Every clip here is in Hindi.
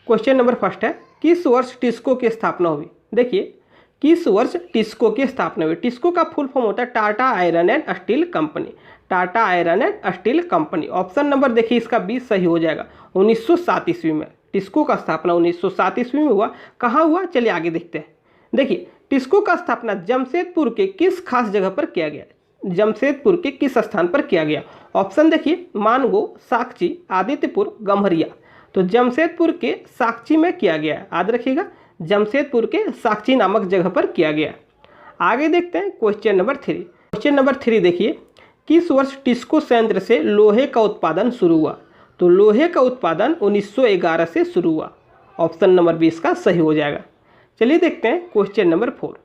क्वेश्चन नंबर फर्स्ट है, किस वर्ष टिस्को की स्थापना हुई? देखिए, किस वर्ष टिस्को की स्थापना हुई? टिस्को का फुल फॉर्म होता है Tata iron and steel company. Tata iron and steel company. Option number देखिए इसका 20 सही हो जाएगा। 1907 ईस्वी में टिस्को का स्थापना 1907 ईस्वी में हुआ। कहाँ हुआ? चलिए आगे देखते हैं। देखिए, टिस्को का स्थापना जमशेदपुर के किस खास जगह पर किया गया? जमशेदपुर के किस स्थान पर किया गया? ऑप्शन देखिए, मानगो, साकची, आदित्यपुर, गम्हरिया। तो जमशेदपुर के साकची में किया गया है, याद रखिएगा, जमशेदपुर के साकची नामक जगह पर किया गया। आगे देखते हैं क्वेश्चन नंबर 3। क्वेश्चन नंबर 3 देखिए, किस वर्ष टिस्को संयंत्र से लोहे का उत्पादन शुरू हुआ? तो लोहे का उत्पादन 1911 से शुरू हुआ। ऑप्शन नंबर 20 का सही हो जाएगा। चलिए देखते हैं क्वेश्चन नंबर 4।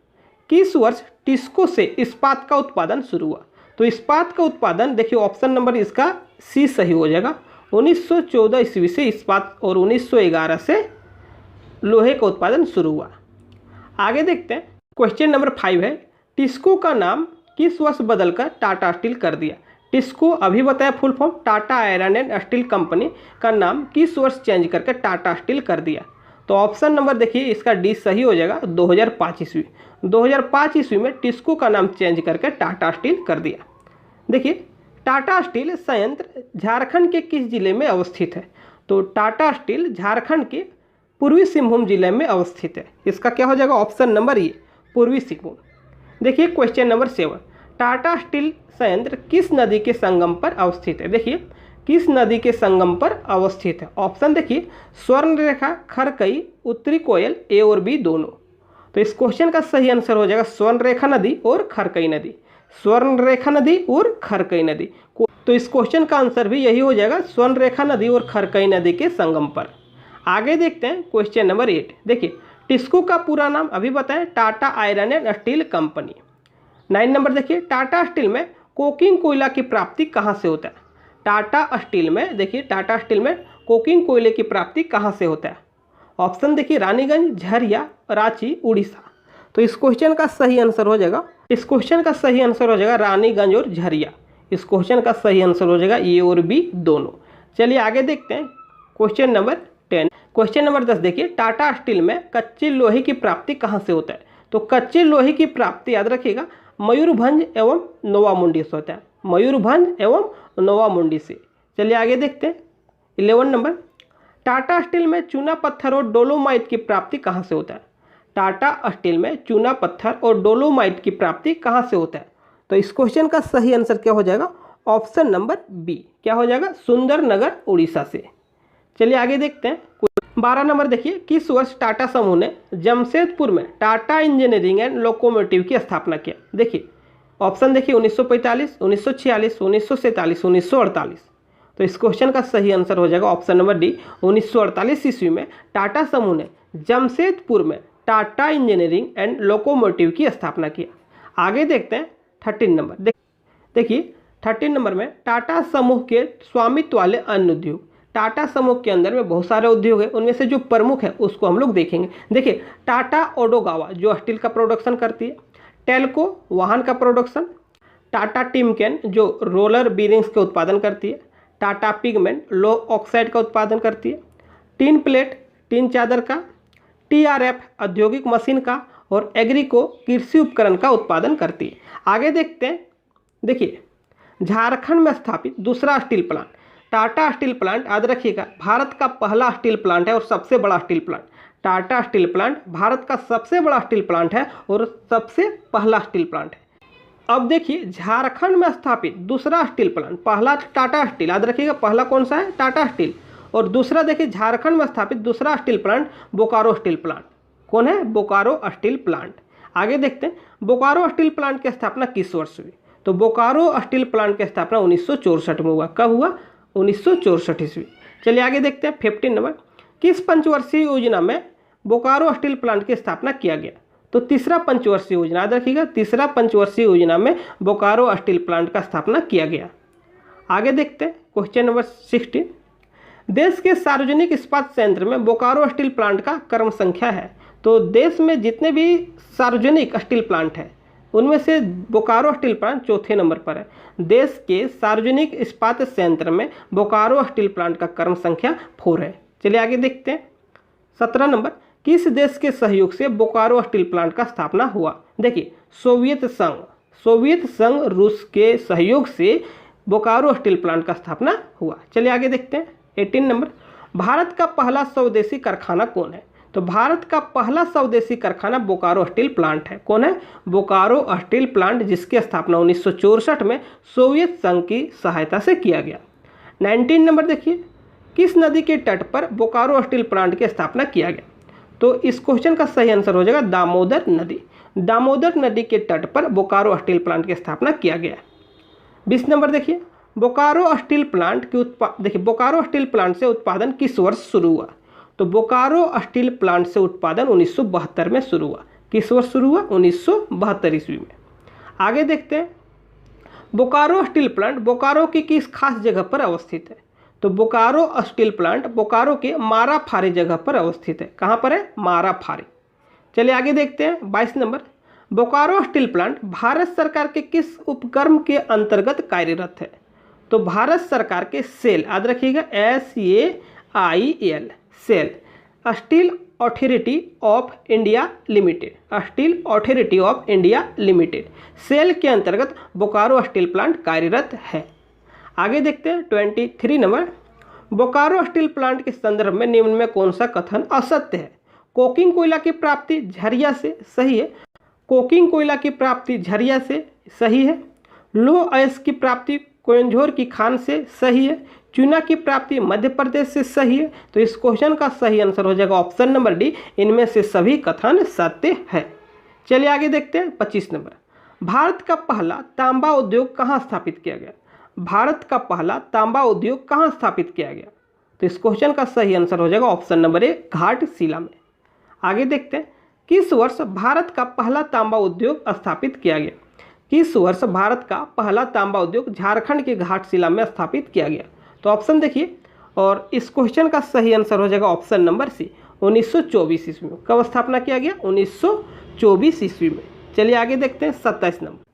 किस वर्ष टिस्को से इस्पात का उत्पादन शुरू हुआ? तो इस्पात का उत्पादन देखिए, ऑप्शन नंबर इसका सी सही हो जाएगा। 1914 ईस्वी से इस्पात और 1911 से लोहे का उत्पादन शुरू हुआ। आगे देखते हैं क्वेश्चन नंबर 5 है, टिस्को का नाम किस वर्ष बदलकर टाटा स्टील कर दिया? टिस्को अभी बताया full form Tata iron and steel company का नाम किस वर्ष चेंज करके टाटा स्टील कर दिया? तो ऑप्शन नंबर देखिए इसका डी सही हो जाएगा। 2005 ईस्वी। 2005 ईस्वी में टिस्को का नाम चेंज करके टाटा स्टील कर दिया। देखिए, टाटा स्टील संयंत्र झारखंड के किस जिले में अवस्थित है? तो टाटा स्टील झारखंड के पूर्वी सिंहभूम जिले में अवस्थित है। इसका क्या हो जाएगा? ऑप्शन नंबर ए, पूर्वी सिंहभूम। देखिए क्वेश्चन नंबर 7, टाटा स्टील संयंत्र किस नदी के संगम पर अवस्थित है? देखिए, किस नदी के संगम पर अवस्थित है? ऑप्शन देखिए, स्वर्णरेखा, खरकई, उत्तरी कोयल, ए और बी दोनों। तो इस क्वेश्चन का सही आंसर हो जाएगा स्वर्णरेखा नदी और खरकई नदी। स्वर्णरेखा नदी और खरकई नदी। तो इस क्वेश्चन का आंसर भी यही हो जाएगा, स्वर्णरेखा नदी और खरकई नदी के संगम पर। आगे देखते हैं क्वेश्चन नंबर 8। देखिए, टिस्को का पूरा नाम अभी बताएं, Tata iron and steel company. 9 number देखिए, टाटा स्टील में कोकिंग कोयला की प्राप्ति कहाँ से होता है? टाटा स्टील में देखिए, टाटा स्टील में कोकिंग कोयले की प्राप्ति कहाँ से होता है? ऑप्शन देखिए, रानीगंज, झरिया, रांची, उड़ीसा। तो इस क्वेश्चन का सही आंसर हो जाएगा, इस क्वेश्चन का सही आंसर हो जाएगा रानीगंज और झरिया। इस क्वेश्चन का सही आंसर हो जाएगा ए और बी दोनों। चलिए आगे देखते हैं क्वेश्चन नंबर 10। क्वेश्चन नंबर 10 देखिए, टाटा स्टील में कच्चे लोहे की प्राप्ति कहाँ से होता है? तो कच्चे लोहे की प्राप्ति याद रखिएगा, मयूरभंज एवं नोवामुंडी से होता है। मयूरभंज एवं नोवामुंडी से। चलिए आगे देखते हैं 11 नंबर, टाटा स्टील में चूना पत्थर और डोलोमाइट की प्राप्ति कहाँ से होता है? टाटा स्टील में चूना पत्थर और डोलोमाइट की प्राप्ति कहाँ से होता है? तो इस क्वेश्चन का सही आंसर क्या हो जाएगा? ऑप्शन नंबर बी, क्या हो जाएगा? सुंदरनगर, उड़ीसा से। चलिए आगे देखते हैं 12 नंबर देखिए, किस वर्ष टाटा समूह ने जमशेदपुर में टाटा इंजीनियरिंग एंड लोकोमोटिव की स्थापना किया? देखिए, ऑप्शन देखिए, 1945, 1946, 1947, 1948। तो इस क्वेश्चन का सही आंसर हो जाएगा ऑप्शन नंबर डी, 1948 ईस्वी में टाटा समूह ने जमशेदपुर में टाटा इंजीनियरिंग एंड लोकोमोटिव की स्थापना किया। आगे देखते हैं 13 नंबर। देखिए 13 नंबर में, टाटा समूह के स्वामित्व वाले अन्य उद्योग। टाटा समूह के अंदर में बहुत सारे उद्योग हैं, उनमें से जो प्रमुख है उसको हम लोग देखेंगे। देखिए, टाटा ओडोगावा जो स्टील का प्रोडक्शन करती है, टेल्को वाहन का प्रोडक्शन, टाटा टिमकेन जो रोलर बीरिंग्स के उत्पादन करती है, टाटा पिगमेंट लो ऑक्साइड का उत्पादन करती है, टीन प्लेट टीन चादर का, टीआरएफ औद्योगिक मशीन का, और एग्रीको कृषि उपकरण का उत्पादन करती है। आगे देखते हैं, देखिए, झारखंड में स्थापित दूसरा steel plant, Tata steel plant, याद रखिएगा, भारत का पहला स्टील प्लांट है और सबसे बड़ा steel plant. Tata steel plant Bharat का सबसे बड़ा स्टील प्लांट है और सबसे पहला स्टील प्लांट है। अब देखिए, झारखंड में स्थापित दूसरा स्टील प्लांट, पहला टाटा स्टील, याद रखिएगा, पहला कौन सा है? टाटा स्टील। और दूसरा देखिए, झारखंड में स्थापित दूसरा steel plant Bokaro steel plant. कौन है? Bokaro steel plant. आगे देखते हैं, बोकारो स्टील प्लांट की स्थापना किस वर्ष हुई? तो बोकारो स्टील प्लांट की स्थापना 1964 में हुआ। कब हुआ? 1964 ईस्वी। चलिए आगे देखते हैं 15 नंबर, किस पंचवर्षीय योजना में बोकारो स्टील प्लांट की स्थापना किया गया? तो तीसरा पंचवर्षीय योजना, याद रखिएगा, तीसरा पंचवर्षीय योजना में बोकारो स्टील प्लांट का स्थापना किया गया। आगे देखते हैं क्वेश्चन नंबर 16, देश के सार्वजनिक इस्पात संयंत्र में बोकारो स्टील प्लांट का क्रम संख्या है। तो देश में जितने भी सार्वजनिक स्टील प्लांट हैं उनमें से बोकारो स्टील प्लांट चौथे नंबर पर है। देश के सार्वजनिक इस्पात संयंत्र में बोकारो स्टील प्लांट का क्रम संख्या 4 है। चलिए आगे देखते हैं 17 नंबर, किस देश के सहयोग से बोकारो स्टील प्लांट का स्थापना हुआ? देखिए, सोवियत संघ रूस के सहयोग से बोकारो स्टील प्लांट का स्थापना हुआ। चलिए आगे देखते हैं। 18 नंबर, भारत का पहला स्वदेशी कारखाना कौन है? तो भारत का पहला स्वदेशी कारखाना बोकारो स्टील प्लांट है। कौन है? बोकारो स्टील प्लांट, जिसकी स्थापना 1964 में सोवियत संघ की सहायता से किया गया। 19 नंबर देखिए, किस नदी के तट पर बोकारो स्टील प्लांट की स्थापना किया गया? तो इस क्वेश्चन का सही आंसर हो जाएगा दामोदर नदी। दामोदर नदी के तट पर बोकारो स्टील प्लांट की स्थापना किया गया। 20 नंबर देखिए, बोकारो स्टील प्लांट से उत्पादन किस वर्ष शुरू हुआ? तो बोकारो स्टील प्लांट से उत्पादन 1972 में शुरू हुआ। किस वर्ष शुरू हुआ? 1972 ईस्वी में। आगे देखते हैं, बोकारो स्टील प्लांट बोकारो की किस खास जगह पर अवस्थित है? तो बोकारो स्टील प्लांट बोकारो के माराफारी जगह पर अवस्थित है। कहाँ पर है? माराफारी। चलिए आगे देखते हैं। 22 number, Bokaro steel plant Bharat सरकार के किस उपक्रम के अंतर्गत कार्यरत है? तो भारत सरकार के सेल, याद रखिएगा, SAIL, SAIL, Steel Authority of India Limited, SAIL के अंतर्गत बोकारो स्टील प्लांट कार्यरत है। आगे देखते हैं। 23 नंबर, बोकारो स्टील प्लांट के संदर्भ में निम्न में कौन सा कथन असत्य है? कोकिंग कोयला की प्राप्ति झरिया से सही है। कोकिंग कोयला की प्राप्ति झरिया से सही है। लो अयस्क की प्राप्ति कोयंझोर की खान से सही है। चूना की प्राप्ति मध्य प्रदेश से सही है। तो इस क्वेश्चन का सही आंसर हो जाएगा ऑप्शन नंबर डी, इनमें से सभी कथन सत्य है। चलिए आगे देखते हैं। 25 नंबर, भारत का पहला तांबा उद्योग कहाँ स्थापित किया गया? भारत का पहला तांबा उद्योग कहाँ स्थापित किया गया? तो इस क्वेश्चन का सही आंसर हो जाएगा ऑप्शन नंबर ए, घाटशिला में। आगे देखते हैं, किस वर्ष भारत का पहला तांबा उद्योग स्थापित किया गया? किस वर्ष भारत का पहला तांबा उद्योग झारखंड के घाटशिला में स्थापित किया गया? तो ऑप्शन देखिए, और इस क्वेश्चन का सही आंसर हो जाएगा ऑप्शन नंबर सी, 1924 ईस्वी में। कब स्थापना किया गया? 1924 ईस्वी में। चलिए आगे देखते हैं। 27 नंबर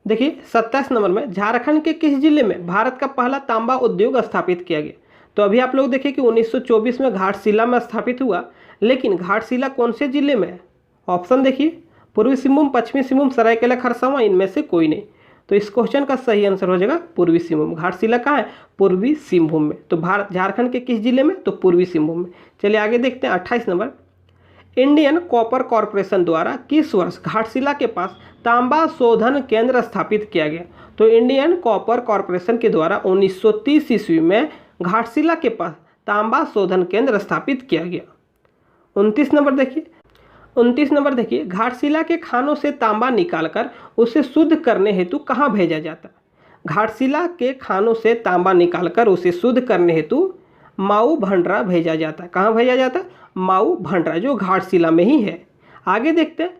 देखिए, 27 नंबर में झारखंड के किस जिले में भारत का पहला तांबा उद्योग स्थापित किया गया? तो अभी आप लोग देखिए कि 1924 में घाटशिला में स्थापित हुआ, लेकिन घाटशिला कौन से जिले में है? ऑप्शन देखिए, पूर्वी सिंहभूम, पश्चिमी सिंहभूम, सरायकेला खरसावां, इनमें से कोई नहीं। तो इस क्वेश्चन का सही आंसर हो जाएगा पूर्वी सिंहभूम। घाटशिला कहाँ है? पूर्वी सिंहभूम में। तो झारखंड के किस जिले में? तो पूर्वी सिंहभूम में। चलिए आगे देखते हैं। 28 नंबर, इंडियन कॉपर कॉरपोरेशन द्वारा किस वर्ष घाटशिला के पास तांबा शोधन केंद्र स्थापित किया गया? तो इंडियन कॉपर कॉरपोरेशन के द्वारा 1930 ईस्वी में घाटशिला के पास तांबा शोधन केंद्र स्थापित किया गया। 29 नंबर देखिए, घाटशिला के खानों से तांबा निकालकर उसे शुद्ध करने हेतु कहाँ भेजा जाता? घाटशिला के खानों से तांबा निकालकर उसे शुद्ध करने हेतु माऊ भंडरा भेजा जाता है। कहाँ भेजा जाता है? माऊ भंडरा, जो घाटशिला में ही है। आगे देखते हैं।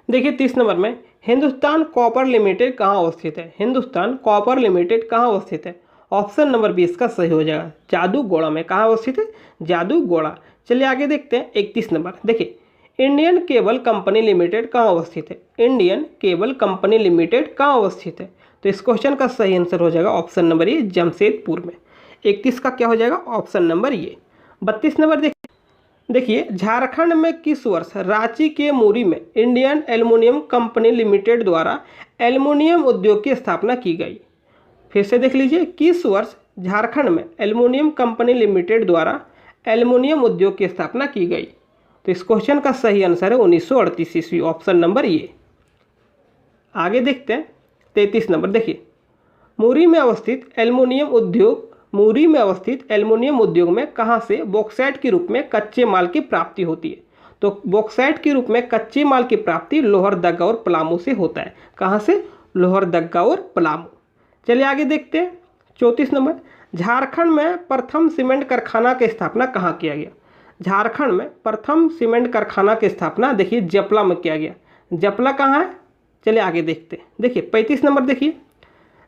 देखिए 30 नंबर में, हिंदुस्तान कॉपर लिमिटेड कहाँ अवस्थित है? हिंदुस्तान कॉपर लिमिटेड कहाँ अवस्थित है? ऑप्शन नंबर 20 का सही हो जाएगा, जादूगोड़ा में। कहाँ अवस्थित है? जादूगोड़ा। चलिए आगे देखते हैं। 31 नंबर देखिए, इंडियन केबल कंपनी लिमिटेड कहाँ अवस्थित है? इंडियन केबल कंपनी लिमिटेड कहाँ अवस्थित है? तो इस क्वेश्चन का सही आंसर हो जाएगा ऑप्शन नंबर ए, जमशेदपुर में। 31 का क्या हो जाएगा? ऑप्शन नंबर ए। 32 नंबर देखिए, झारखंड में किस वर्ष रांची के मुरी में इंडियन एल्युमिनियम कंपनी लिमिटेड द्वारा एल्युमिनियम उद्योग की स्थापना की गई? फिर से देख लीजिए, किस वर्ष झारखंड में एल्युमिनियम कंपनी लिमिटेड द्वारा एल्युमिनियम उद्योग की स्थापना की गई? तो इस क्वेश्चन का सही आंसर है 1938 ईस्वी, ऑप्शन नंबर ए। आगे देखते हैं। 33 नंबर देखिए, मुरी में अवस्थित एल्युमिनियम उद्योग में कहाँ से बॉक्साइट के रूप में कच्चे माल की प्राप्ति होती है? तो बॉक्साइट के रूप में कच्चे माल की प्राप्ति लोहरदगा और पलामू से होता है। कहाँ से? लोहरदगा और पलामू। चलिए आगे देखते हैं। 34 नंबर, झारखंड में प्रथम सीमेंट कारखाना की स्थापना कहाँ किया गया? झारखंड में प्रथम सीमेंट कारखाना की स्थापना देखिए जपला में किया गया। जपला कहाँ है? चलिए आगे देखते हैं। देखिए 35 नंबर देखिए,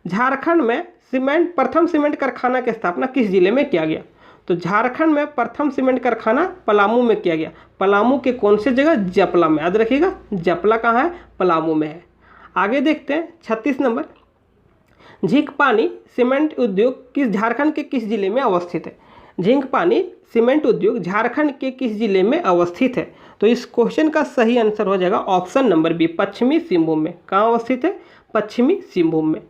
झारखंड में प्रथम सीमेंट कारखाना की स्थापना किस जिले में किया गया? तो झारखंड में प्रथम सीमेंट कारखाना पलामू में किया गया। पलामू के कौन से जगह? जपला में। याद रखिएगा, जपला कहाँ है? पलामू में है। आगे देखते हैं। 36 नंबर, झींकपानी सीमेंट उद्योग झारखंड के किस जिले में अवस्थित है? झींक पानी सीमेंट उद्योग झारखंड के किस जिले में अवस्थित है? तो इस क्वेश्चन का सही आंसर हो जाएगा ऑप्शन नंबर बी, पश्चिमी सिंहभूम में। कहाँ अवस्थित है? पश्चिमी सिंहभूम में।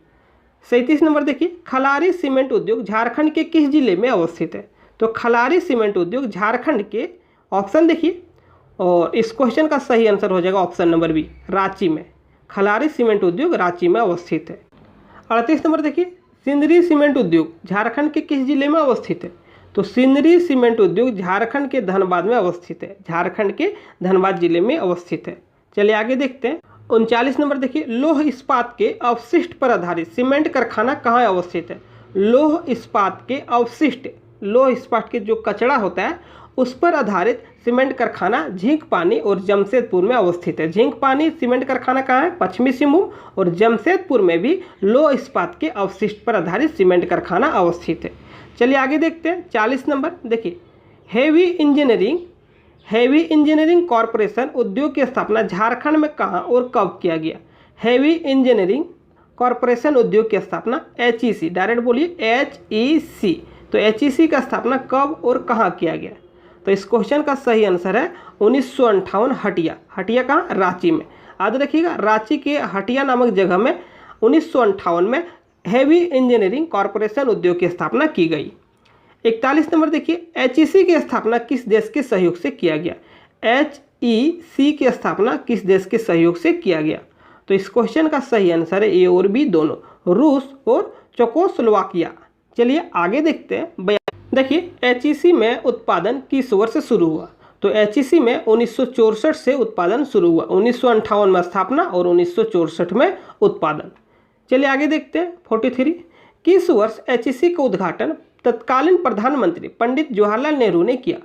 37 नंबर देखिए, खलारी सीमेंट उद्योग झारखंड के किस जिले में अवस्थित है? तो खलारी सीमेंट उद्योग झारखंड के, ऑप्शन देखिए, और इस क्वेश्चन का सही आंसर हो जाएगा ऑप्शन नंबर बी, रांची में। खलारी सीमेंट उद्योग रांची में अवस्थित है। 38 नंबर देखिए, सिंदरी सीमेंट उद्योग झारखंड के किस जिले में अवस्थित है? तो सिंदरी सीमेंट उद्योग झारखंड के धनबाद में अवस्थित है। झारखंड के धनबाद जिले में अवस्थित है। चलिए आगे देखते हैं। 39 नंबर देखिए, लौह इस्पात के अवशिष्ट पर आधारित सीमेंट कारखाना कहाँ अवस्थित है? लौह इस्पात के अवशिष्ट, लौह इस्पात के जो कचरा होता है उस पर आधारित सीमेंट कारखाना झींक पानी और जमशेदपुर में अवस्थित है। झींक पानी सीमेंट कारखाना कहाँ है? पश्चिमी सिंहभूम। और जमशेदपुर में भी लौह इस्पात के अवशिष्ट पर आधारित सीमेंट कारखाना अवस्थित है। चलिए आगे देखते हैं। 40 नंबर देखिए, हेवी इंजीनियरिंग कॉरपोरेशन उद्योग की स्थापना झारखंड में कहाँ और कब किया गया? हेवी इंजीनियरिंग कॉरपोरेशन उद्योग की स्थापना, HEC, डायरेक्ट बोलिए HEC। तो HEC का स्थापना कब और कहाँ किया गया? तो इस क्वेश्चन का सही आंसर है 1958 हटिया। हटिया कहाँ? रांची में। याद रखिएगा, रांची के हटिया नामक जगह में 1958 में हेवी इंजीनियरिंग कॉरपोरेशन उद्योग की स्थापना की गई। 41 नंबर देखिए, HEC की स्थापना किस देश के सहयोग से किया गया? HEC की स्थापना किस देश के सहयोग से किया गया? तो इस क्वेश्चन का सही आंसर है ए और बी दोनों, रूस और चेकोस्लोवाकिया। चलिए आगे देखते हैं। देखिए, HEC में उत्पादन किस वर्ष शुरू हुआ? तो HEC में 1964 से उत्पादन शुरू हुआ। 1958 में स्थापना और 1964 में उत्पादन। चलिए आगे देखते हैं। 43, किस वर्ष HEC का उद्घाटन तत्कालीन प्रधानमंत्री पंडित जवाहरलाल नेहरू ने किया?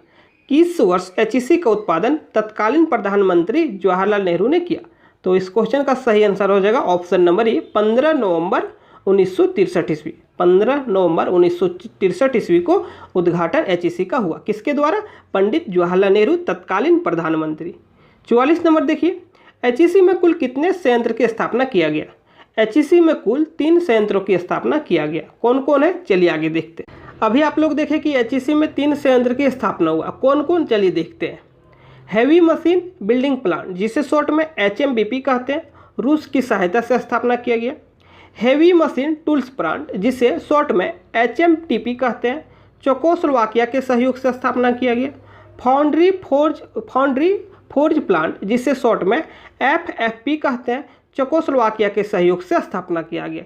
किस वर्ष HEC का उत्पादन तत्कालीन प्रधानमंत्री जवाहरलाल नेहरू ने किया? तो इस क्वेश्चन का सही आंसर हो जाएगा ऑप्शन नंबर ए, 15 नवंबर 1963 ईस्वी। 15 नवंबर 1963 ईस्वी को उद्घाटन HEC का हुआ। किसके द्वारा? पंडित जवाहरलाल नेहरू, तत्कालीन प्रधानमंत्री। 44 नंबर देखिए, HEC में कुल कितने संयंत्र की स्थापना किया गया? HEC में कुल 3 संयंत्रों की स्थापना किया गया। कौन कौन है? चलिए आगे देखते हैं। अभी आप लोग देखें कि HEC में 3 संयंत्र की स्थापना हुआ। कौन कौन? चलिए देखते हैं। हैवी मशीन बिल्डिंग प्लांट, जिसे शॉर्ट में HMBP कहते हैं, रूस की सहायता से स्थापना किया गया। हेवी मशीन टूल्स प्लांट, जिसे शॉर्ट में HMTP कहते हैं, चेकोस्लोवाकिया के सहयोग से स्थापना किया गया। फाउंड्री फोर्ज प्लांट, जिसे शॉर्ट में FFP कहते हैं, चेकोस्लोवाकिया के सहयोग से स्थापना किया गया।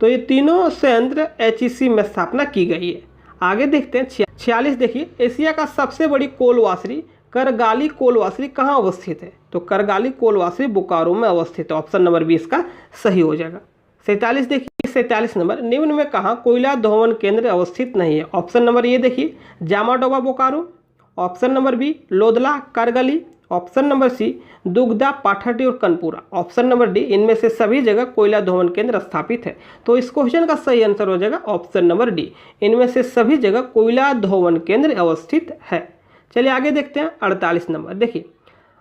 तो ये तीनों संयंत्र HEC में स्थापना की गई है। आगे देखते हैं। 46 देखिए, एशिया का सबसे बड़ी कोलवासरी करगाली कोलवासरी कहाँ अवस्थित है? तो करगाली कोलवासरी बोकारो में अवस्थित है। ऑप्शन नंबर 20 का सही हो जाएगा। 47 देखिए, 47 नंबर, निम्न में कहाँ कोयला दोहन केंद्र अवस्थित नहीं है? ऑप्शन नंबर ए देखिए, Jamadoba Bokaro. Option number B, Lodla Kargali. Option number C, Dugda Pathati और कनपुरा। ऑप्शन नंबर डी, इनमें से सभी जगह कोयला दोहन केंद्र स्थापित है। तो इस क्वेश्चन का सही आंसर हो जाएगा ऑप्शन नंबर डी, इनमें से सभी जगह कोयला दोहन केंद्र अवस्थित है। चलिए आगे देखते हैं। 48 नंबर देखिए,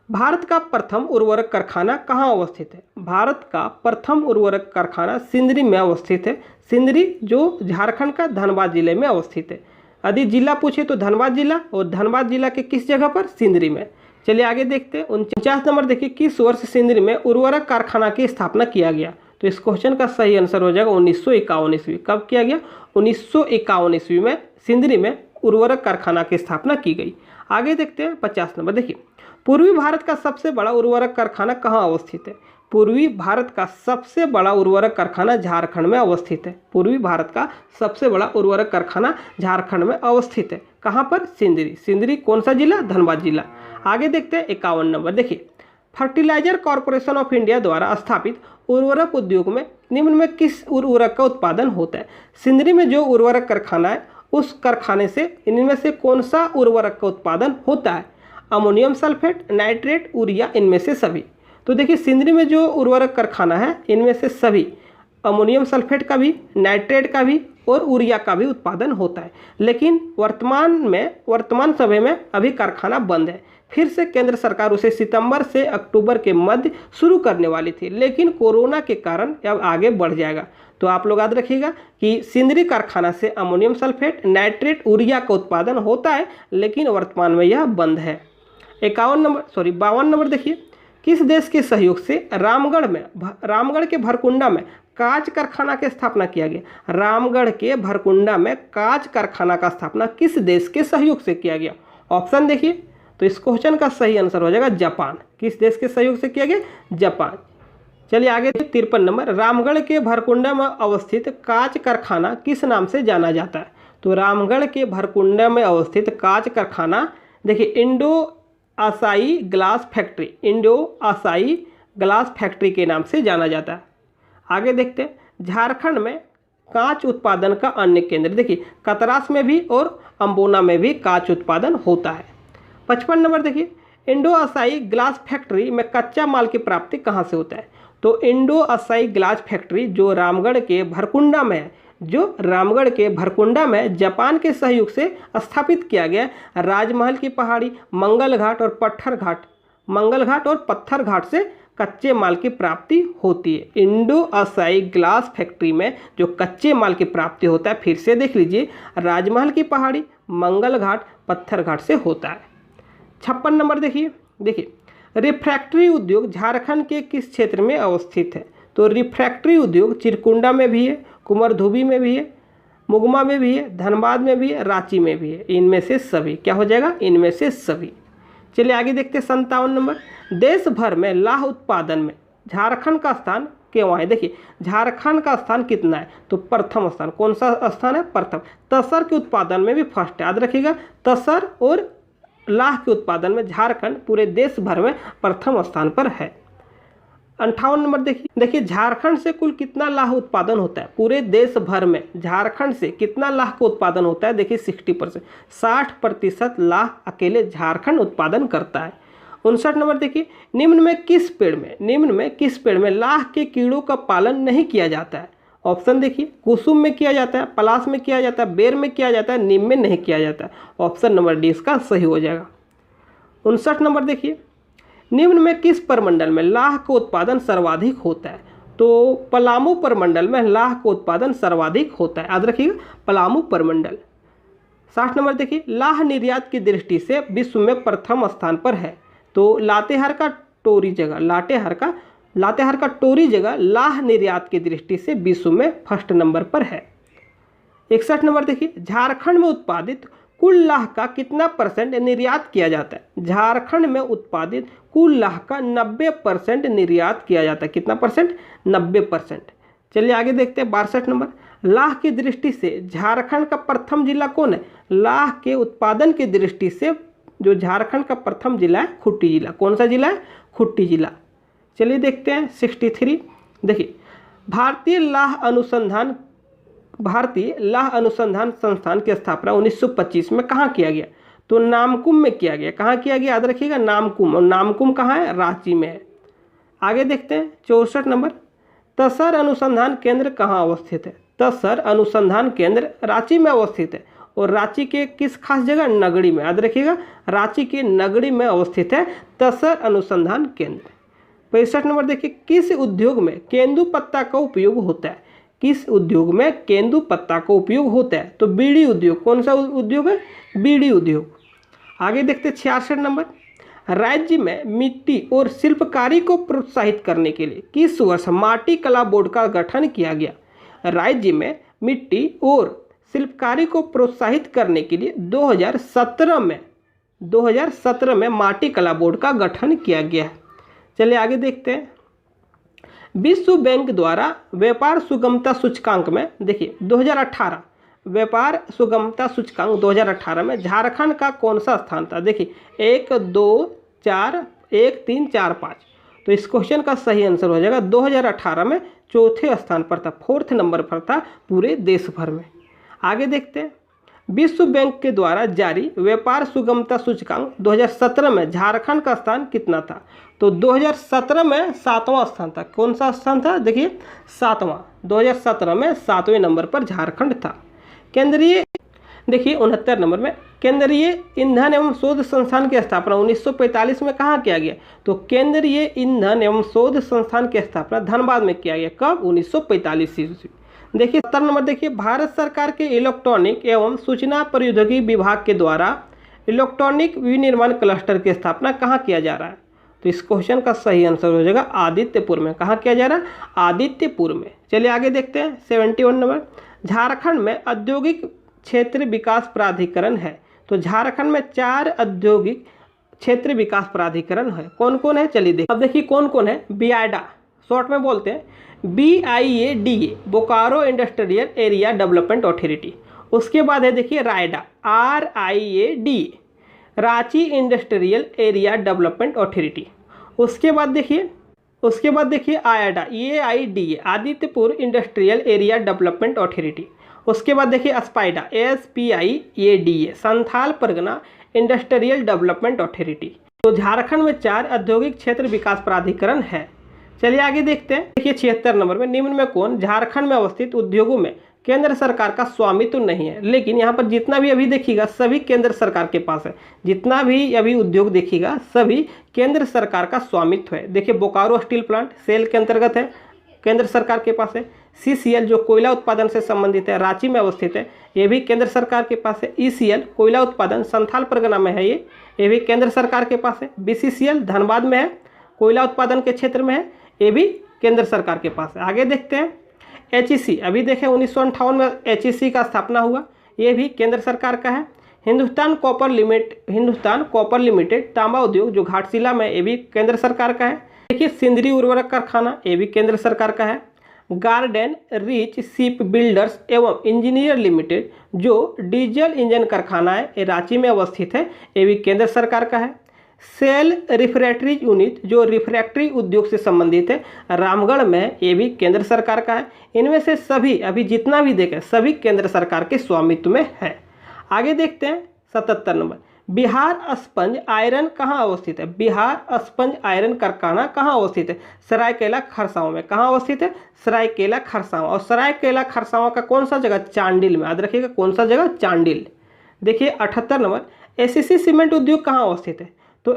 भारत का प्रथम उर्वरक कारखाना कहाँ अवस्थित है? भारत का प्रथम उर्वरक कारखाना सिंदरी में अवस्थित है। सिंदरी जो झारखंड का धनबाद जिले में अवस्थित है। यदि जिला पूछे तो धनबाद जिला, और धनबाद जिला के किस जगह पर? सिंदरी में। चलिए आगे देखते हैं। 49 नंबर देखिए, किस वर्ष सिंदरी में उर्वरक कारखाना की स्थापना किया गया? तो इस क्वेश्चन का सही आंसर हो जाएगा 1951 ईस्वी। कब किया गया? 1951 ईस्वी में सिंदरी में उर्वरक कारखाना की स्थापना की गई। आगे देखते हैं। 50 नंबर देखिए, पूर्वी भारत का सबसे बड़ा उर्वरक कारखाना कहाँ अवस्थित है? पूर्वी भारत का सबसे बड़ा उर्वरक कारखाना झारखंड में अवस्थित है। पूर्वी भारत का सबसे बड़ा उर्वरक कारखाना झारखंड में अवस्थित है। कहाँ पर? सिंदरी। सिंदरी कौन सा जिला? धनबाद जिला। आगे देखते हैं। 51 नंबर देखिए, फर्टिलाइजर कॉर्पोरेशन ऑफ इंडिया द्वारा स्थापित उर्वरक उद्योग में निम्न में किस उर्वरक का उत्पादन होता है? सिंदरी में जो उर्वरक कारखाना है, उस कारखाने से इनमें से कौन सा उर्वरक का उत्पादन होता है? अमोनियम सल्फेट, नाइट्रेट, यूरिया, इनमें से सभी। तो देखिए, सिंदरी में जो उर्वरक कारखाना है, इनमें से सभी अमोनियम सल्फेट का भी, नाइट्रेट का भी और यूरिया का भी उत्पादन होता है। लेकिन वर्तमान समय में अभी कारखाना बंद है। फिर से केंद्र सरकार उसे सितंबर से अक्टूबर के मध्य शुरू करने वाली थी, लेकिन कोरोना के कारण अब आगे बढ़ जाएगा। तो आप लोग याद रखिएगा कि सिंदरी कारखाना से अमोनियम सल्फेट, नाइट्रेट, यूरिया का उत्पादन होता है, लेकिन वर्तमान में यह बंद है। 52 नंबर देखिए, किस देश के सहयोग से रामगढ़ के भरकुंडा में कांच कारखाना की स्थापना किया गया? रामगढ़ के भरकुंडा में कांच कारखाना का स्थापना किस देश के सहयोग से किया गया? ऑप्शन देखिए, तो इस क्वेश्चन का सही आंसर हो जाएगा जापान। किस देश के सहयोग से किया गया? जापान। चलिए आगे 53 नंबर, रामगढ़ के भरकुंडा में अवस्थित कांच कारखाना किस नाम से जाना जाता है? तो रामगढ़ के भरकुंडा में अवस्थित कांच कारखाना देखिए इंडो आसाई ग्लास फैक्ट्री के नाम से जाना जाता है। आगे देखते हैं, झारखंड में कांच उत्पादन का अन्य केंद्र देखिए कतरास में भी और अम्बोना में भी कांच उत्पादन होता है। 55 नंबर देखिए, इंडो आसाई ग्लास फैक्ट्री में कच्चा माल की प्राप्ति कहाँ से होता है? तो इंडो आसाई ग्लास फैक्ट्री जो रामगढ़ के भरकुंडा में जापान के सहयोग से स्थापित किया गया। राजमहल की पहाड़ी, मंगल घाट और पत्थर घाट से कच्चे माल की प्राप्ति होती है। इंडो आसाई ग्लास फैक्ट्री में जो कच्चे माल की प्राप्ति होता है, फिर से देख लीजिए, राजमहल की पहाड़ी, मंगल घाट, पत्थर घाट से होता है। 56 नंबर देखिए, रिफ्रैक्टरी उद्योग झारखंड के किस क्षेत्र में अवस्थित है? तो रिफ्रैक्टरी उद्योग चिरकुंडा में भी है, कुमारधुबी में भी है, मुगमा में भी है, धनबाद में भी है, रांची में भी है। इनमें से सभी क्या हो जाएगा? इनमें से सभी। चलिए आगे देखते हैं 57 नंबर, देश भर में लाह उत्पादन में झारखंड का स्थान क्यों है? देखिए झारखंड का स्थान कितना है? तो प्रथम स्थान। कौन सा स्थान है? प्रथम। तसर के उत्पादन में भी फर्स्ट है, याद रखिएगा। तसर और लाह के उत्पादन में झारखंड पूरे देश भर में प्रथम स्थान पर है। 58 नंबर देखिए झारखंड से कुल कितना लाह उत्पादन होता है? पूरे देश भर में झारखंड से कितना लाह का उत्पादन होता है? देखिए 60%, 60% लाह अकेले झारखंड उत्पादन करता है। 59 नंबर देखिए, निम्न में किस पेड़ में लाह के कीड़ों का पालन नहीं किया जाता है? ऑप्शन देखिए, कुसुम में किया जाता है, पलाश में किया जाता है, बेर में किया जाता है, नीम में नहीं किया जाता है। ऑप्शन नंबर डी इसका सही हो जाएगा। 59 नंबर देखिए, निम्न में किस प्रमंडल में लाह का उत्पादन सर्वाधिक होता है? तो पलामू प्रमंडल में लाह का उत्पादन सर्वाधिक होता है, याद रखिएगा, पलामू प्रमंडल। 60 नंबर देखिए, लाह निर्यात की दृष्टि से विश्व में प्रथम स्थान पर है। तो लातेहार का टोरी जगह लाह निर्यात की दृष्टि से विश्व में फर्स्ट नंबर पर है। 61 नंबर देखिए, झारखंड में उत्पादित कुल लाह का कितना % निर्यात किया जाता है? झारखंड में उत्पादित कुल लाह का 90% निर्यात किया जाता है। कितना %? 90%। चलिए आगे देखते हैं 62 नंबर, लाह की दृष्टि से झारखंड का प्रथम जिला कौन है? लाह के उत्पादन की दृष्टि से जो झारखंड का प्रथम जिला है खूंटी जिला। कौन सा जिला है? खूंटी जिला। चलिए देखते हैं 63। देखिए भारतीय लाह अनुसंधान संस्थान की स्थापना 1925 में कहाँ किया गया? तो नामकुम में किया गया। कहाँ किया गया? याद रखिएगा, नामकुम। और नामकुम कहाँ है? रांची में है। आगे देखते हैं 64 नंबर, तसर अनुसंधान केंद्र कहाँ अवस्थित है? तसर अनुसंधान केंद्र रांची में अवस्थित है। और रांची के किस खास जगह? नगड़ी में। याद रखिएगा, रांची के नगड़ी में अवस्थित है तसर अनुसंधान केंद्र। 65 नंबर देखिए, किस उद्योग में केंदू पत्ता का उपयोग होता है? किस उद्योग में केंदू पत्ता का उपयोग होता है? तो बीड़ी उद्योग। कौन सा उद्योग है? बीड़ी उद्योग। आगे देखते 66 नंबर, राज्य में मिट्टी और शिल्पकारी को प्रोत्साहित करने के लिए किस वर्ष माटी कला बोर्ड का गठन किया गया? राज्य में मिट्टी और शिल्पकारी को प्रोत्साहित करने के लिए 2017 में माटी कला बोर्ड का गठन किया गया है। चलिए आगे देखते हैं, विश्व बैंक द्वारा व्यापार सुगमता सूचकांक में देखिए 2018 व्यापार सुगमता सूचकांक 2018 में झारखंड का कौन सा स्थान था? देखिए 1, 2, 4, 1, 3, 4, 5। तो इस क्वेश्चन का सही आंसर हो जाएगा 2018 में चौथे स्थान पर था, 4th नंबर पर था पूरे देश भर में। आगे देखते हैं, विश्व बैंक के द्वारा जारी व्यापार सुगमता सूचकांक 2017 में झारखंड का स्थान कितना था? तो 2017 में 7वां स्थान था। कौन सा स्थान था? देखिए 7वां। 2017 में 7वें नंबर पर झारखंड था। केंद्रीय देखिए 69 नंबर में केंद्रीय ईंधन एवं शोध संस्थान की स्थापना 1945 में कहाँ किया गया? तो केंद्रीय ईंधन एवं शोध संस्थान की स्थापना धनबाद में किया गया। कब? 1945 ईस्वी। देखिए 70 नंबर देखिए, भारत सरकार के इलेक्ट्रॉनिक एवं सूचना प्रौद्योगिकी विभाग के द्वारा इलेक्ट्रॉनिक विनिर्माण क्लस्टर की स्थापना कहाँ किया जा रहा है? तो इस क्वेश्चन का सही आंसर हो जाएगा आदित्यपुर में। कहाँ किया जा रहा है? आदित्यपुर में। चलिए आगे देखते हैं 71 नंबर, झारखंड में औद्योगिक क्षेत्र विकास प्राधिकरण है। तो झारखंड में 4 औद्योगिक क्षेत्र विकास प्राधिकरण है। कौन कौन है? चलिए देखिए। अब देखिए कौन कौन है। बियाडा, शॉर्ट में बोलते हैं BIADA, Bokaro industrial area development authority. उसके बाद है देखिए रायडा, RIADA, Ranchi industrial area development authority. उसके बाद देखिए Ida, AIDA, Adityapur industrial area development authority. उसके बाद देखिए स्पाइडा, SPIADA, Santhal Pargana industrial development authority. तो झारखंड में 4 औद्योगिक क्षेत्र विकास प्राधिकरण है। चलिए आगे देखते हैं। देखिए 76 नंबर में, निम्न में कौन झारखंड में अवस्थित उद्योगों में केंद्र सरकार का स्वामित्व नहीं है? लेकिन यहाँ पर जितना भी अभी देखिएगा सभी केंद्र सरकार के पास है। जितना भी अभी उद्योग देखिएगा सभी केंद्र सरकार का स्वामित्व है। देखिए बोकारो स्टील प्लांट सेल के अंतर्गत है, केंद्र सरकार के पास है। CCL जो कोयला उत्पादन से संबंधित है, रांची में अवस्थित है, ये भी केंद्र सरकार के पास है। ECL कोयला उत्पादन संथाल परगना में है, ये भी केंद्र सरकार के पास है। BCCL धनबाद में है, कोयला उत्पादन के क्षेत्र में है, ये भी केंद्र सरकार के पास है। आगे देखते हैं HEC, अभी देखें 1958 में HEC का स्थापना हुआ, ये भी केंद्र सरकार का है। हिंदुस्तान कॉपर लिमिटेड तांबा उद्योग जो घाटशिला में, ये भी केंद्र सरकार का है। देखिए सिंदरी उर्वरक कारखाना, ये भी केंद्र सरकार का है। गार्डन रिच शिप बिल्डर्स एवं इंजीनियर लिमिटेड जो डीजल इंजन कारखाना है, ये रांची में अवस्थित है, ये भी केंद्र सरकार का है। सेल रिफ्रैक्टरी यूनिट जो रिफ्रैक्टरी उद्योग से संबंधित है, रामगढ़ में, ये भी केंद्र सरकार का है। इनमें से सभी अभी जितना भी देखें सभी केंद्र सरकार के स्वामित्व में है। आगे देखते हैं 77 नंबर, बिहार स्पंज आयरन कहाँ अवस्थित है? बिहार स्पंज आयरन कारखाना कहाँ अवस्थित है? सरायकेला खरसावां में। कहाँ अवस्थित है? सरायकेला खरसावां। और सरायकेला खरसावां का कौन सा जगह? चांडिल में। याद रखिएगा कौन सा जगह? चांडिल। देखिए 78 नंबर, ACC सीमेंट उद्योग कहाँ अवस्थित है? तो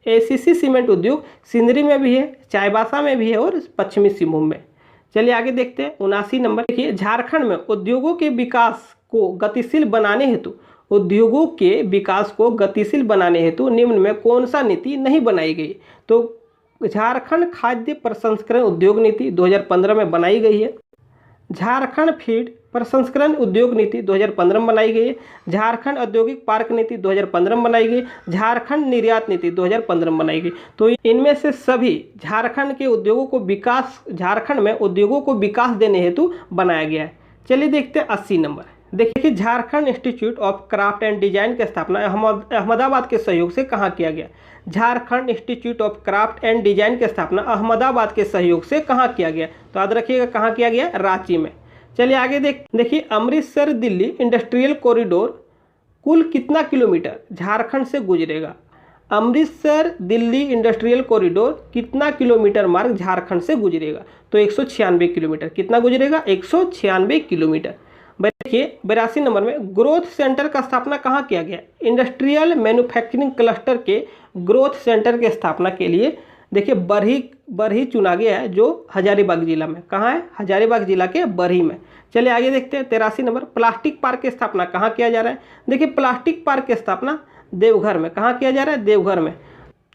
ACC सीमेंट उद्योग सिंदरी में भी है, चाईबासा में भी है और पश्चिमी सिंहभूम में। चलिए आगे देखते हैं 79 नंबर, देखिए झारखंड में उद्योगों के विकास को गतिशील बनाने हेतु निम्न में कौन सा नीति नहीं बनाई गई? तो झारखंड खाद्य प्रसंस्करण उद्योग नीति 2015 में बनाई गई है। झारखंड फीड प्रसंस्करण उद्योग नीति 2015 में बनाई गई है। झारखंड औद्योगिक पार्क नीति 2015 में बनाई गई। झारखंड निर्यात नीति 2015 में बनाई गई। तो इनमें से सभी झारखंड में उद्योगों को विकास देने हेतु बनाया गया है। चलिए देखते हैं 80 नंबर, देखिए Jharkhand institute of craft and design की स्थापना अहमदाबाद के सहयोग से कहाँ किया गया? Jharkhand institute of craft and design की स्थापना अहमदाबाद के सहयोग से कहाँ किया गया? तो याद रखिएगा कहाँ किया गया? रांची में। चलिए आगे देखिए अमृतसर दिल्ली इंडस्ट्रियल कॉरिडोर कुल कितना किलोमीटर झारखंड से गुजरेगा? अमृतसर दिल्ली इंडस्ट्रियल कॉरिडोर कितना किलोमीटर मार्ग झारखंड से गुजरेगा? तो 196 किलोमीटर। कितना गुजरेगा? 196 किलोमीटर। देखिए 82 नंबर में ग्रोथ सेंटर का स्थापना कहाँ किया गया? इंडस्ट्रियल मैन्युफैक्चरिंग क्लस्टर के ग्रोथ सेंटर की स्थापना के लिए देखिए बरही चुना गया है, जो हजारीबाग जिला में। कहाँ है? हजारीबाग जिला के बरही में। चलिए आगे देखते हैं 83 नंबर, प्लास्टिक पार्क की स्थापना कहाँ किया जा रहा है? देखिए प्लास्टिक पार्क की स्थापना देवघर में। कहाँ किया जा रहा है? देवघर में।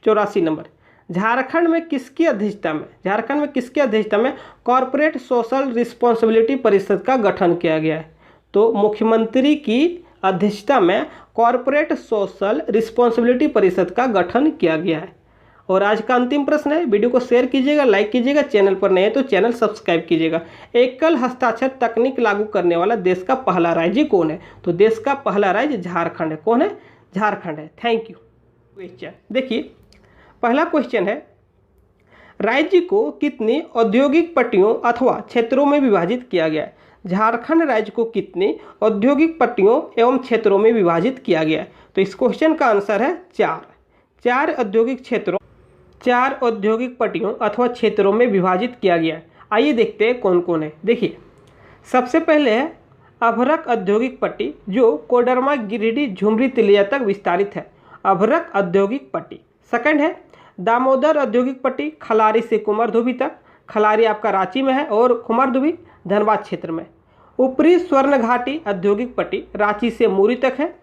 84 नंबर, झारखंड में किसकी अध्यक्षता में कॉरपोरेट सोशल रिस्पॉन्सिबिलिटी परिषद का गठन किया गया है? तो मुख्यमंत्री की अध्यक्षता में कॉरपोरेट सोशल रिस्पॉन्सिबिलिटी परिषद का गठन किया गया है। और आज का अंतिम प्रश्न है, वीडियो को शेयर कीजिएगा, लाइक कीजिएगा, चैनल पर नए हैं तो चैनल सब्सक्राइब कीजिएगा। एकल हस्ताक्षर तकनीक लागू करने वाला देश का पहला राज्य कौन है? तो देश का पहला राज्य झारखंड है। कौन है? झारखंड है। Thank you. क्वेश्चन देखिए, पहला क्वेश्चन है, राज्य को कितनी औद्योगिक पट्टियों अथवा क्षेत्रों में विभाजित किया गया है? झारखंड राज्य को कितने औद्योगिक पट्टियों एवं क्षेत्रों में विभाजित किया गया है? तो इस क्वेश्चन का आंसर है 4 औद्योगिक पट्टियों अथवा क्षेत्रों में विभाजित किया गया है। आइए देखते हैं कौन कौन है। देखिए, सबसे पहले है अभरक औद्योगिक पट्टी, जो कोडरमा, गिरिडीह, झुमरी, तिलैया तक विस्तारित है। अभरक औद्योगिक पट्टी। सेकंड है दामोदर औद्योगिक पट्टी, खलारी से कुमारधुबी तक। खलारी आपका रांची में है और कुमारधुबी धनबाद क्षेत्र में। ऊपरी स्वर्ण घाटी औद्योगिक पट्टी रांची से मूरी तक है।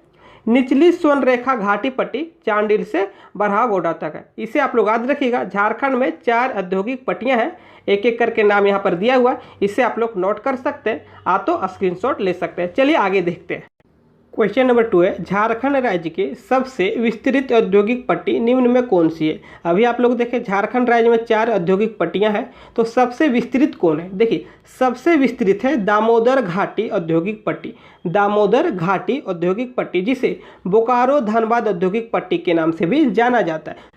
निचली स्वर्ण रेखा घाटी पट्टी चांडिल से बरहागोड़ा तक है। इसे आप लोग याद रखिएगा। झारखंड में 4 औद्योगिक पट्टियां हैं, एक एक करके नाम यहाँ पर दिया हुआ है, इसे आप लोग नोट कर सकते हैं, आ तो स्क्रीनशॉट ले सकते हैं। चलिए आगे देखते हैं। क्वेश्चन नंबर 2 है, झारखंड राज्य के सबसे विस्तृत औद्योगिक पट्टी निम्न में कौन सी है? अभी आप लोग देखें, झारखंड राज्य में 4 औद्योगिक पट्टियां हैं, तो सबसे विस्तृत कौन है? देखिए, सबसे विस्तृत है दामोदर घाटी औद्योगिक पट्टी। दामोदर घाटी औद्योगिक पट्टी, जिसे बोकारो धनबाद औद्योगिक पट्टी के नाम से भी जाना जाता है।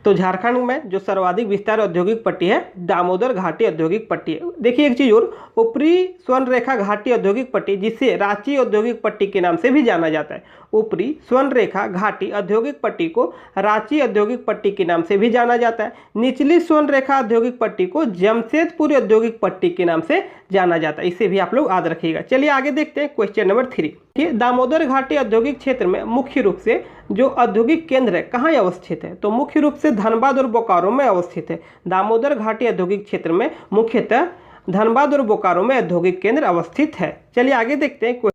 तो झारखंड में जो सर्वाधिक विस्तार औद्योगिक पट्टी है, दामोदर घाटी औद्योगिक पट्टी है। देखिए एक चीज़ और, ऊपरी स्वर्ण रेखा घाटी औद्योगिक पट्टी, जिसे रांची औद्योगिक पट्टी के नाम से भी जाना जाता है। ऊपरी स्वर्ण रेखा घाटी औद्योगिक पट्टी को रांची औद्योगिक पट्टी के नाम से भी जाना जाता है। निचली स्वर्ण रेखा औद्योगिक पट्टी को जमशेदपुर औद्योगिक पट्टी के नाम से जाना जाता है। इसे भी आप लोग याद रखिएगा। चलिए आगे देखते हैं क्वेश्चन नंबर 3। दामोदर घाटी औद्योगिक क्षेत्र में मुख्य रूप से जो औद्योगिक केंद्र है कहाँ अवस्थित है? तो मुख्य रूप से धनबाद और बोकारो में अवस्थित है। दामोदर घाटी औद्योगिक क्षेत्र में मुख्यतः धनबाद और बोकारो में औद्योगिक केंद्र अवस्थित है। चलिए आगे देखते हैं।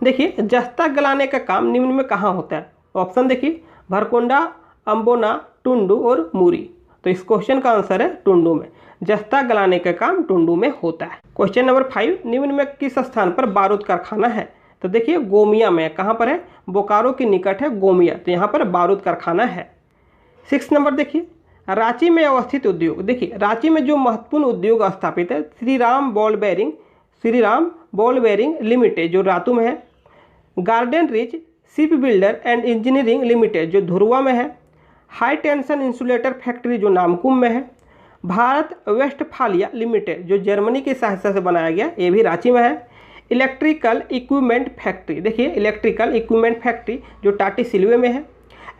देखिए, जस्ता गलाने का काम निम्न में कहाँ होता है? ऑप्शन देखिए, भरकोंडा, अम्बोना, टुंडू और मूरी। तो इस क्वेश्चन का आंसर है टुंडू में। जस्ता गलाने का काम टुंडू में होता है। क्वेश्चन नंबर 5, निम्न में किस स्थान पर बारूद कारखाना है? तो देखिए, गोमिया में। कहाँ पर है? बोकारो के निकट है गोमिया, तो यहाँ पर बारूद कारखाना है। 6 नंबर देखिए, रांची में अवस्थित उद्योग। देखिए, रांची में जो महत्वपूर्ण उद्योग स्थापित है, श्रीराम बॉल बेयरिंग लिमिटेड जो रातू में है। Garden rich ship builder and engineering limited जो धुरवा में है। हाई टेंशन इंसुलेटर फैक्ट्री जो नामकुम में है। भारत वेस्टफालिया लिमिटेड जो जर्मनी की सहायता से बनाया गया, ये भी रांची में है। इलेक्ट्रिकल इक्विपमेंट फैक्ट्री, देखिए इलेक्ट्रिकल इक्विपमेंट फैक्ट्री जो टाटी सिलवे में है।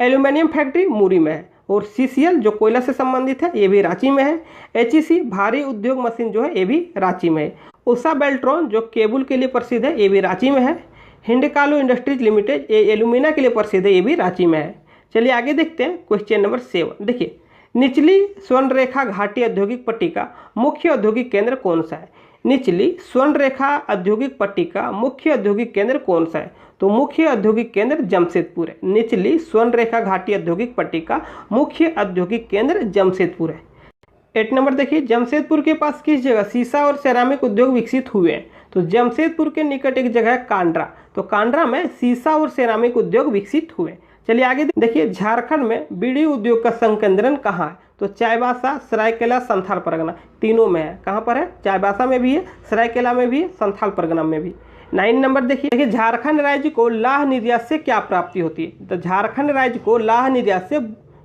एल्यूमिनियम फैक्ट्री मूरी में है। और CCL जो कोयला से संबंधित है, ये भी रांची में है। HEC भारी उद्योग मशीन जो है, ये भी रांची में है। उषा बेल्ट्रॉन जो केबल के लिए प्रसिद्ध है, ये भी रांची में है। हिंडकालो इंडस्ट्रीज लिमिटेड ये एल्यूमिना के लिए प्रसिद्ध है, ये भी रांची में है। चलिए आगे देखते हैं क्वेश्चन नंबर 7। देखिए, निचली स्वर्ण रेखा घाटी औद्योगिक पट्टी का मुख्य औद्योगिक केंद्र कौन सा है? निचली स्वर्ण रेखा औद्योगिक पट्टी का मुख्य औद्योगिक केंद्र कौन सा है? तो मुख्य औद्योगिक केंद्र जमशेदपुर है। निचली स्वर्ण रेखा घाटी औद्योगिक पट्टी का मुख्य औद्योगिक केंद्र जमशेदपुर है। 8 नंबर देखिए, जमशेदपुर के पास किस जगह सीसा और सेरामिक उद्योग विकसित हुए हैं? तो जमशेदपुर के निकट एक जगह है कांड्रा, तो कांड्रा में सीसा और सेरामिक उद्योग विकसित हुए। चलिए आगे देखिए, झारखंड में बीड़ी उद्योग का संकेंद्रण कहाँ है? तो चाईबासा, सरायकेला, संथाल परगना, तीनों में है। कहाँ पर है? चाईबासा में भी है, सरायकेला में भी है, संथाल परगना में भी। 9 नंबर देखिए, झारखंड राज्य को लाह निर्यात से क्या प्राप्ति होती है? तो झारखंड राज्य को लाह निर्यात से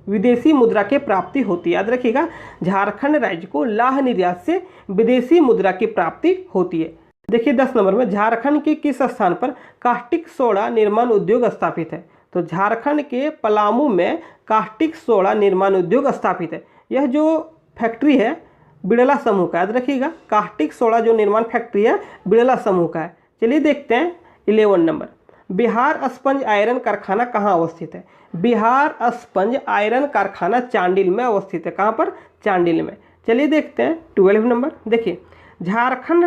विदेशी मुद्रा की प्राप्ति होती है। याद रखिएगा, झारखंड राज्य को लाह निर्यात से विदेशी मुद्रा की प्राप्ति होती है। देखिए 10 नंबर में, झारखंड के किस स्थान पर कास्टिक सोडा निर्माण उद्योग स्थापित है? तो झारखंड के पलामू में कास्टिक सोडा निर्माण उद्योग स्थापित है। यह जो फैक्ट्री है बिड़ला समूह का, याद रखिएगा, कास्टिक सोडा जो निर्माण फैक्ट्री है बिड़ला समूह का है। चलिए देखते हैं 11 नंबर, बिहार स्पंज आयरन कारखाना कहाँ अवस्थित है? बिहार स्पंज आयरन कारखाना चांडिल में अवस्थित है। कहाँ पर? चांडिल में। चलिए देखते हैं 12 नंबर। देखिए, झारखंड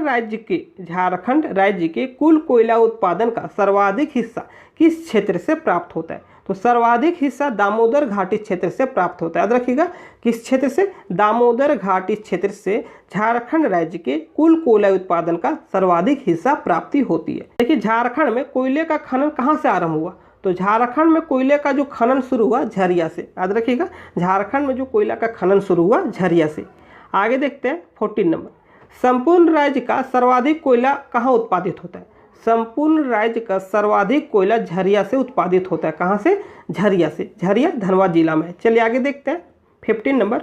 राज्य के कुल कोयला उत्पादन का सर्वाधिक हिस्सा किस क्षेत्र से प्राप्त होता है? तो सर्वाधिक हिस्सा दामोदर घाटी क्षेत्र से प्राप्त होता है। याद रखिएगा, किस क्षेत्र से? दामोदर घाटी क्षेत्र से झारखंड राज्य के कुल कोयला उत्पादन का सर्वाधिक हिस्सा प्राप्ति होती है। देखिए, झारखंड में कोयले का खनन कहाँ से आरंभ हुआ? तो झारखंड में कोयले का जो खनन शुरू हुआ झरिया से। याद रखिएगा, झारखंड में जो कोयला का खनन शुरू हुआ झरिया से। आगे देखते हैं 14 नंबर, संपूर्ण राज्य का सर्वाधिक कोयला कहाँ उत्पादित होता है? संपूर्ण राज्य का सर्वाधिक कोयला झरिया से उत्पादित होता है। कहाँ से? झरिया से। झरिया धनबाद जिला में है। चलिए आगे देखते हैं 15 नंबर,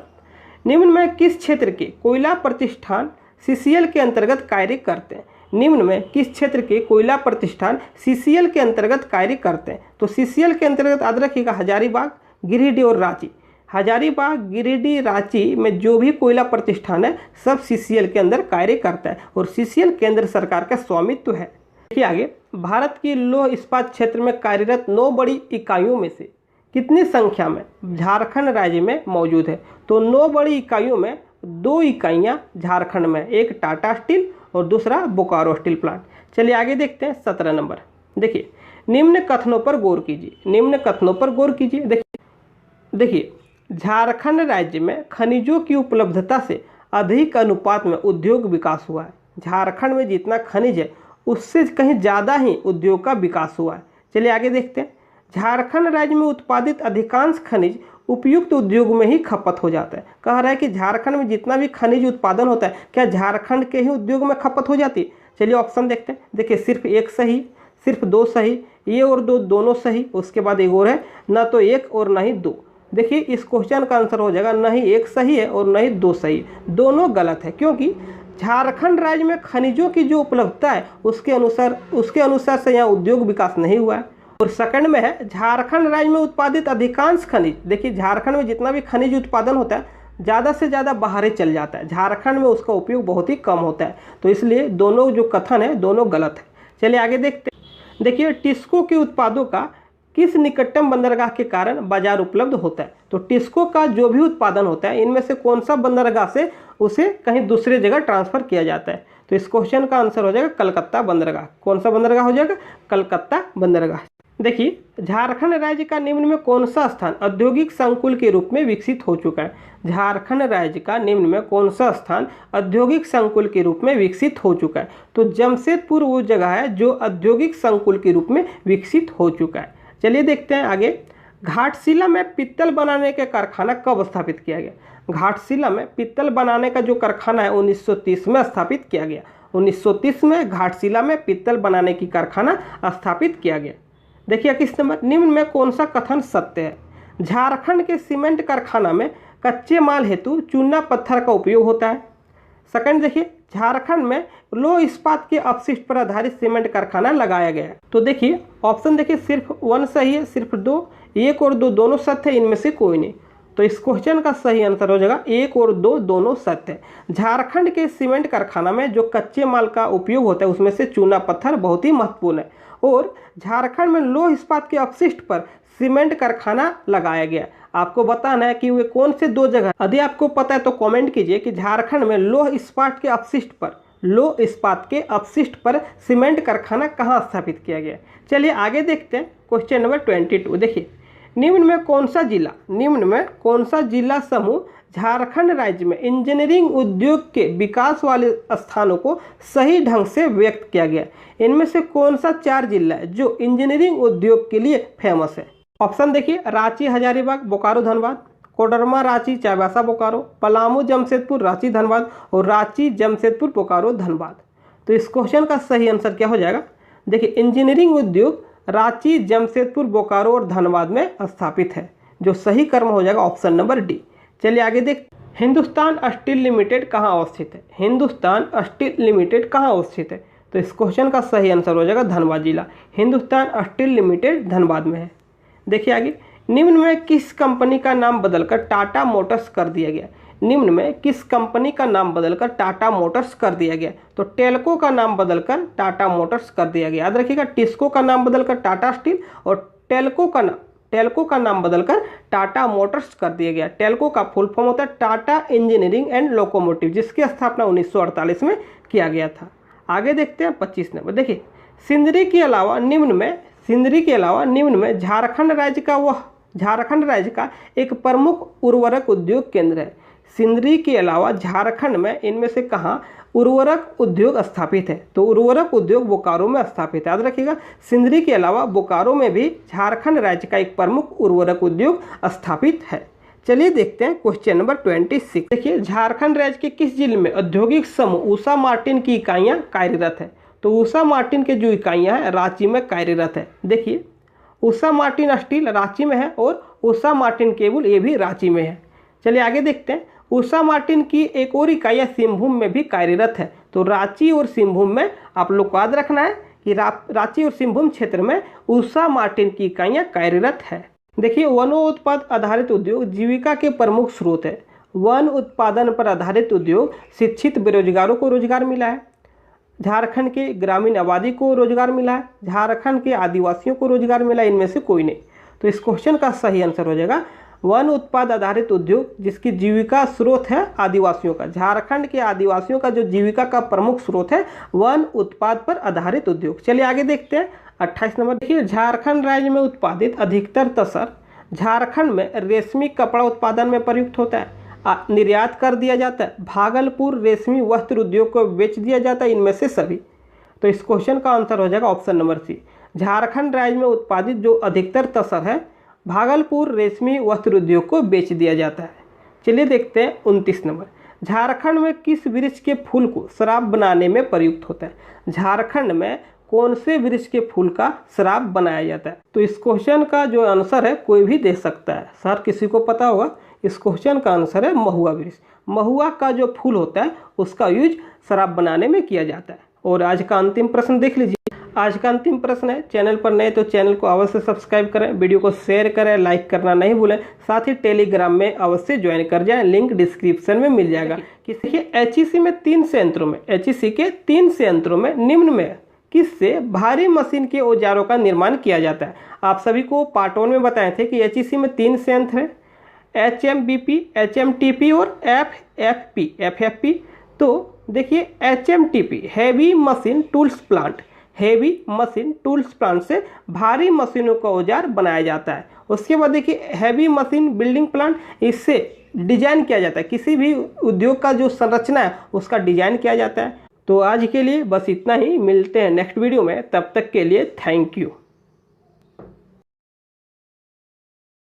निम्न में किस क्षेत्र के कोयला प्रतिष्ठान CCL के अंतर्गत कार्य करते हैं? निम्न में किस क्षेत्र के कोयला प्रतिष्ठान CCL के अंतर्गत कार्य करते हैं? तो CCL के अंतर्गत याद रखिएगा हजारीबाग, गिरिडीह और रांची। हजारीबाग, गिरिडीह, रांची में जो भी कोयला प्रतिष्ठान है सब CCL के अंदर कार्य करता है और CCL केंद्र सरकार का स्वामित्व है। देखिए आगे, भारत की लौह इस्पात क्षेत्र में कार्यरत 9 बड़ी इकाइयों में से कितनी संख्या में झारखंड राज्य में मौजूद है? तो 9 बड़ी इकाइयों में 2 इकाइयाँ झारखंड में, एक टाटा स्टील और दूसरा बोकारो स्टील प्लांट। चलिए आगे देखते हैं 17 नंबर। देखिए, निम्न कथनों पर गौर कीजिए, निम्न कथनों पर गौर कीजिए। देखिए, झारखंड राज्य में खनिजों की उपलब्धता से अधिक अनुपात में उद्योग विकास हुआ है। झारखंड में जितना खनिज है उससे कहीं ज़्यादा ही उद्योग का विकास हुआ है। चलिए आगे देखते हैं, झारखंड राज्य में उत्पादित अधिकांश खनिज उपयुक्त उद्योग में ही खपत हो जाता है। कह रहा है कि झारखंड में जितना भी खनिज उत्पादन होता है क्या झारखंड के ही उद्योग में खपत हो जाती है? चलिए ऑप्शन देखते हैं। देखिए, सिर्फ एक सही, सिर्फ 2 सही, ये और 2 दोनों सही, उसके बाद एक और है ना तो 1 और ना ही 2। देखिए, इस क्वेश्चन का आंसर हो जाएगा ना ही 1 सही है और ना ही 2 सही है, दोनों गलत है। क्योंकि झारखंड राज्य में खनिजों की जो उपलब्धता है उसके अनुसार से यहाँ उद्योग विकास नहीं हुआ है। और सेकंड में है झारखंड राज्य में उत्पादित अधिकांश खनिज। देखिए, झारखंड में जितना भी खनिज उत्पादन होता है ज़्यादा से ज़्यादा बाहर चल जाता है, झारखंड में उसका उपयोग बहुत ही कम होता है। तो इसलिए दोनों जो कथन है दोनों गलत है। चलिए आगे देखते हैं। देखिए, टिस्को के उत्पादों का किस निकटतम बंदरगाह के कारण बाजार उपलब्ध होता है? तो टिस्को का जो भी उत्पादन होता है इनमें से कौन सा बंदरगाह से उसे कहीं दूसरे जगह ट्रांसफर किया जाता है? तो इस क्वेश्चन का आंसर हो जाएगा कलकत्ता बंदरगाह। कौन सा बंदरगाह हो जाएगा? कलकत्ता बंदरगाह। देखिए, झारखंड राज्य का निम्न में कौन सा स्थान औद्योगिक संकुल के रूप में विकसित हो चुका है? झारखंड राज्य का निम्न में कौन सा स्थान औद्योगिक संकुल के रूप में विकसित हो चुका है? तो जमशेदपुर वो जगह है जो औद्योगिक संकुल के रूप में विकसित हो चुका है। चलिए देखते हैं आगे। घाटशिला में पित्तल बनाने का कारखाना कब स्थापित किया गया? घाटशिला में पित्तल बनाने का जो कारखाना है 1930 में स्थापित किया गया। 1930 में घाटशिला में पित्तल बनाने की कारखाना स्थापित किया गया। देखिए 21 नंबर, निम्न में कौन सा कथन सत्य है? झारखंड के सीमेंट कारखाना में कच्चे माल हेतु चूना पत्थर का उपयोग होता है। सेकंड देखिए, झारखंड में लौह इस्पात के अपशिष्ट पर आधारित सीमेंट कारखाना लगाया गया है। तो देखिए ऑप्शन देखिए, सिर्फ 1 सही है, सिर्फ 2, 1 और 2 दोनों सत्य है, इनमें से कोई नहीं। तो इस क्वेश्चन का सही आंसर हो जाएगा 1 और 2 दोनों सत्य है। झारखंड के सीमेंट कारखाना में जो कच्चे माल का उपयोग होता है उसमें से चूना पत्थर बहुत ही महत्वपूर्ण है। और झारखंड में लौह इस्पात के अपशिष्ट पर सीमेंट कारखाना लगाया गया। आपको बताना है कि वे कौन से 2 जगह, यदि आपको पता है तो कमेंट कीजिए कि झारखंड में लौह इस्पात के अपशिष्ट पर सीमेंट कारखाना कहाँ स्थापित किया गया। चलिए आगे देखते हैं क्वेश्चन नंबर 22। देखिए, निम्न में कौन सा जिला समूह झारखंड राज्य में इंजीनियरिंग उद्योग के विकास वाले स्थानों को सही ढंग से व्यक्त किया गया? इनमें से कौन सा 4 जिला है जो इंजीनियरिंग उद्योग के लिए फेमस है? ऑप्शन देखिए, रांची, हजारीबाग, बोकारो, धनबाद, कोडरमा, रांची, चाईबासा, बोकारो, पलामू, जमशेदपुर, रांची, धनबाद और रांची, जमशेदपुर, बोकारो, धनबाद। तो इस क्वेश्चन का सही आंसर क्या हो जाएगा? देखिए, इंजीनियरिंग उद्योग रांची, जमशेदपुर, बोकारो और धनबाद में स्थापित है। जो सही कर्म हो जाएगा ऑप्शन नंबर डी। चलिए आगे देखते हैं। हिंदुस्तान स्टील लिमिटेड कहाँ अवस्थित है? हिंदुस्तान स्टील लिमिटेड कहाँ अवस्थित है? तो इस क्वेश्चन का सही आंसर हो जाएगा धनबाद जिला। हिंदुस्तान स्टील लिमिटेड धनबाद में है। देखिए आगे, निम्न में किस कंपनी का नाम बदलकर टाटा मोटर्स कर दिया गया? निम्न में किस कंपनी का नाम बदलकर टाटा मोटर्स कर दिया गया? तो टेल्को का नाम बदलकर टाटा मोटर्स कर दिया गया। याद रखिएगा, टिस्को का नाम बदलकर टाटा स्टील और टेल्को का नाम बदलकर टाटा मोटर्स कर दिया गया। टेल्को का फुल फॉर्म होता है टाटा इंजीनियरिंग एंड लोकोमोटिव, जिसकी स्थापना 1948 में किया गया था। आगे देखते हैं 25 नंबर। देखिए, सिंदरी के अलावा निम्न में झारखंड राज्य का एक प्रमुख उर्वरक उद्योग केंद्र है। सिंदरी के अलावा झारखंड में इनमें से कहाँ उर्वरक उद्योग स्थापित है? तो उर्वरक उद्योग बोकारो में स्थापित है। याद रखिएगा, सिंदरी के अलावा बोकारो में भी झारखंड राज्य का एक प्रमुख उर्वरक उद्योग स्थापित है। चलिए देखते हैं क्वेश्चन नंबर 26। देखिए, झारखंड राज्य के किस जिले में औद्योगिक समूह उषा मार्टिन की इकाइयाँ कार्यरत है? तो उषा मार्टिन के जो इकाइयाँ हैं रांची में कार्यरत है। देखिए, उषा मार्टिन स्टील रांची में है और उषा मार्टिन केबल ये भी रांची में है। चलिए आगे देखते हैं। उषा मार्टिन की एक और इकाई सिंहभूम में भी कार्यरत है। तो रांची और सिंहभूम में आप लोग को याद रखना है कि रांची और सिंहभूम क्षेत्र में उषा मार्टिन की इकाइयाँ कार्यरत है। देखिए, वनोत्पाद आधारित उद्योग जीविका के प्रमुख स्रोत है। वन उत्पादन पर आधारित उद्योग शिक्षित बेरोजगारों को रोजगार मिला है, झारखंड के ग्रामीण आबादी को रोजगार मिला है, झारखंड के आदिवासियों को रोजगार मिला, इनमें से कोई नहीं। तो इस क्वेश्चन का सही आंसर हो जाएगा वन उत्पाद आधारित उद्योग जिसकी जीविका स्रोत है आदिवासियों का। झारखंड के आदिवासियों का जो जीविका का प्रमुख स्रोत है वन उत्पाद पर आधारित उद्योग। चलिए आगे देखते हैं 28 नंबर। देखिए, झारखंड राज्य में उत्पादित अधिकतर तसर झारखंड में रेशमी कपड़ा उत्पादन में प्रयुक्त होता है, निर्यात कर दिया जाता है। भागलपुर रेशमी वस्त्र उद्योग को बेच दिया जाता है, इनमें से सभी। तो इस क्वेश्चन का आंसर हो जाएगा ऑप्शन नंबर सी। झारखंड राज्य में उत्पादित जो अधिकतर तसर है भागलपुर रेशमी वस्त्र उद्योग को बेच दिया जाता है। चलिए देखते हैं 29 नंबर। झारखंड में किस वृक्ष के फूल को शराब बनाने में प्रयुक्त होता है? झारखंड में कौन से वृक्ष के फूल का शराब बनाया जाता है? तो इस क्वेश्चन का जो आंसर है कोई भी दे सकता है, सर किसी को पता होगा। इस क्वेश्चन का आंसर है महुआ वृक्ष। महुआ का जो फूल होता है उसका यूज शराब बनाने में किया जाता है। और आज का अंतिम प्रश्न देख लीजिए। आज का अंतिम प्रश्न है, चैनल पर नए तो चैनल को अवश्य सब्सक्राइब करें, वीडियो को शेयर करें, लाइक करना नहीं भूलें, साथ ही टेलीग्राम में अवश्य ज्वाइन कर जाएं, लिंक डिस्क्रिप्शन में मिल जाएगा। देखिए, एचईसी में 3 संयंत्रों में, एचईसी के 3 संयंत्रों में निम्न में किससे भारी मशीन के औजारों का निर्माण किया जाता है? आप सभी को पार्ट 1 में बताए थे कि एचईसी में 3 संयंत्र हैं, एचएमबीपी, एचएमटीपी और एफएफपी। तो देखिए, HMTP heavy machine tools plant, heavy machine tools plant से भारी मशीनों का औजार बनाया जाता है। उसके बाद देखिए, हैवी मशीन बिल्डिंग प्लांट, इससे डिजाइन किया जाता है, किसी भी उद्योग का जो संरचना है उसका डिजाइन किया जाता है। तो आज के लिए बस इतना ही, मिलते हैं नेक्स्ट वीडियो में, तब तक के लिए थैंक यू।